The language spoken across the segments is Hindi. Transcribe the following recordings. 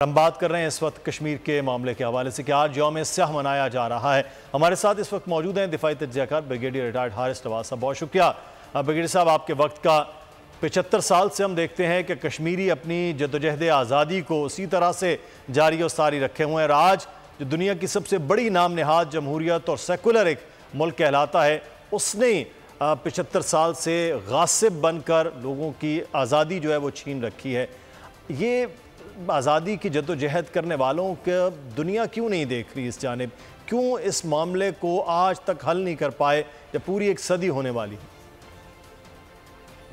हम बात कर रहे हैं इस वक्त कश्मीर के मामले के हवाले से कि आज यौम स्याह मनाया जा रहा है। हमारे साथ इस वक्त मौजूद हैं दिफाई तज्ज़ियाकार ब्रिगेडियर रिटायर्ड हारिस नवाज साहब। बहुत शुक्रिया ब्रिगेडियर साहब आपके वक्त का। 75 साल से हम देखते हैं कि कश्मीरी अपनी जद्दोजहद आज़ादी को उसी तरह से जारी और सारी रखे हुए हैं। आज जो दुनिया की सबसे बड़ी नाम नहाद जमहूरियत और सेकुलर एक मुल्क कहलाता है, उसने 75 साल से गासिब बनकर लोगों की आज़ादी जो है वो छीन रखी है। ये आज़ादी की जद्दोजहद करने वालों के दुनिया क्यों नहीं देख रही इस जानिब? क्यों इस मामले को आज तक हल नहीं कर पाए जब पूरी एक सदी होने वाली है?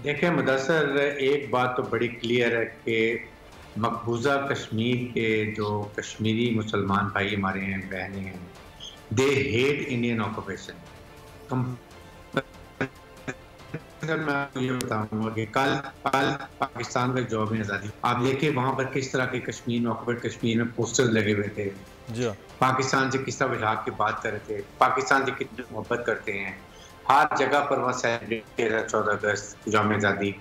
देखें मुदस्सर, एक बात तो बड़ी क्लियर है कि मकबूजा कश्मीर के जो कश्मीरी मुसलमान भाई हमारे हैं, बहनें हैं, दे हेट इंडियन ऑक्यूपेशन। मैं आपको ये बताऊंगा कि कल पाकिस्तान का जॉब आज़ादी, आप देखिए वहाँ पर किस तरह के कश्मीर में, ऑक्यूपेड कश्मीर में पोस्टर्स लगे हुए थे, पाकिस्तान से किस तरह विलाप की बात कर रहे थे, पाकिस्तान से कितनी मोहब्बत करते हैं। हर जगह पर वहाँ सेलिब्रेट किया जा रहा है 14 अगस्त जॉब आज़ादी,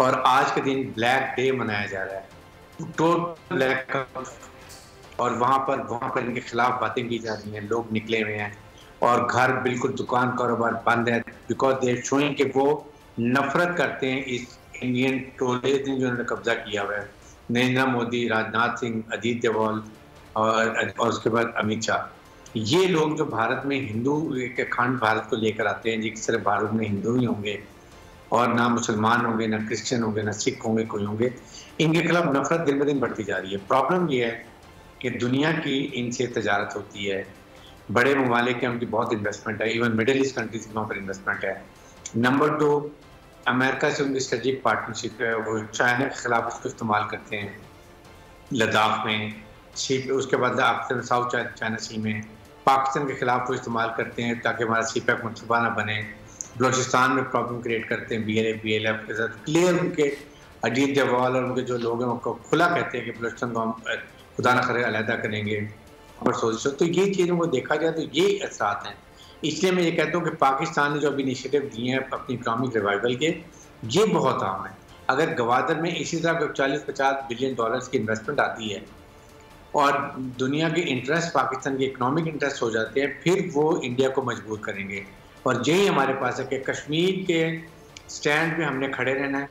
और आज के दिन ब्लैक डे मनाया जा रहा है, टोटल ब्लैक। और वहाँ पर इनके खिलाफ बातें की जा रही हैं, लोग निकले हुए हैं और घर बिल्कुल दुकान कारोबार बंद है, बिकॉज दे शोइंग कि वो नफरत करते हैं इस इंडियन टूरिज्म जो उन्होंने कब्जा किया हुआ है। नरेंद्र मोदी, राजनाथ सिंह, अजीत डोभाल और उसके बाद अमित शाह, ये लोग जो भारत में हिंदू के अखंड भारत को लेकर आते हैं, जिस तरह भारत में हिंदू ही होंगे और ना मुसलमान होंगे, ना क्रिश्चियन होंगे, ना सिख होंगे, कोई होंगे, इनके खिलाफ नफरत दिन ब दिन बढ़ती जा रही है। प्रॉब्लम ये है कि दुनिया की इनसे तजारत होती है, बड़े ममालिक के उनकी बहुत इन्वेस्टमेंट है, इवन मिडिल ईस्ट कंट्रीज की वहाँ पर इन्वेस्टमेंट है। नंबर 2, अमेरिका से उनकी स्ट्रेटेजिक पार्टनरशिप है, वो चाइना के खिलाफ उसको इस्तेमाल करते हैं लद्दाख में, उसके बाद साउथ चाइना सी में पाकिस्तान के खिलाफ वो इस्तेमाल करते हैं ताकि हमारा सीपैक मनसूबा ना बने। बलोचिस्तान में प्रॉब्लम क्रिएट करते हैं BLF के साथ। क्लियर उनके अजीत डोभाल और उनके जो लोग हैं उनको खुला कहते हैं कि बलोचिस्तान को हम खुदा न करे अलहदा करेंगे और सोच। तो ये चीज़ों को देखा जाए तो ये असरात हैं। इसलिए मैं ये कहता हूँ कि पाकिस्तान ने जो अभी इनिशिएटिव दिए हैं अपनी इकोनॉमिक रिवाइवल के, ये बहुत आम है। अगर गवादर में इसी तरह 40-50 बिलियन डॉलर्स की इन्वेस्टमेंट आती है और दुनिया के इंटरेस्ट पाकिस्तान के इकोनॉमिक इंटरेस्ट हो जाते हैं, फिर वो इंडिया को मजबूर करेंगे। और यही हमारे पास है कि कश्मीर के स्टैंड पे हमने खड़े रहना है,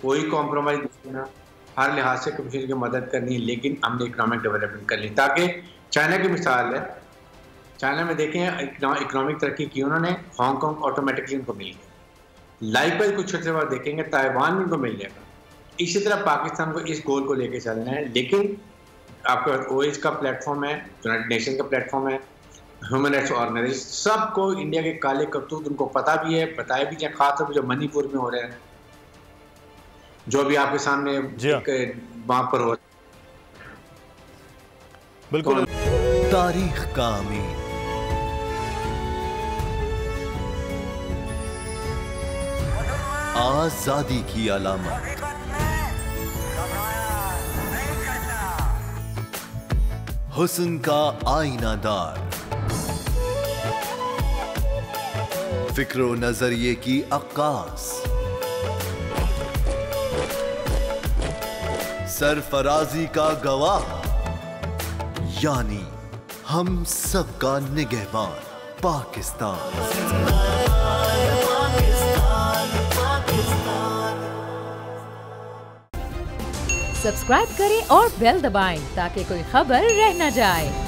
कोई कॉम्प्रोमाइज नहीं करना, हर लिहाज से कश्मीर की मदद करनी है, लेकिन हमने इकोनॉमिक डेवलपमेंट करनी। ताकि चाइना की मिसाल है, चाइना में देखें इकोनॉमिक तरक्की की उन्होंने, हांगकॉन्ग ऑटोमेटिकली उनको मिल गया। लाइकवाइज कुछ छोटे बार देखेंगे ताइवान में उनको मिल जाएगा। इसी तरह पाकिस्तान को इस गोल को लेके चलना है, लेकिन आपके पास OAS का प्लेटफॉर्म है, यूनाइटेड नेशन का प्लेटफॉर्म है, ह्यूमन राइट्स ऑर्गेनाइजेशन, सबको इंडिया के काले करतूत उनको पता भी है, बताया भी है, खासतौर पर जो मणिपुर में हो रहे हैं, जो भी आपके सामने वहां पर हो। बिल्कुल तारीख का अमीर, आजादी की अलामत, हुस्न का आईनादार, फिक्रो नजरिए की अक्कास, सरफराजी का गवाह, यानी हम सबका निगहबान पाकिस्तान। सब्सक्राइब करें और बेल दबाएं ताकि कोई खबर रह न जाए।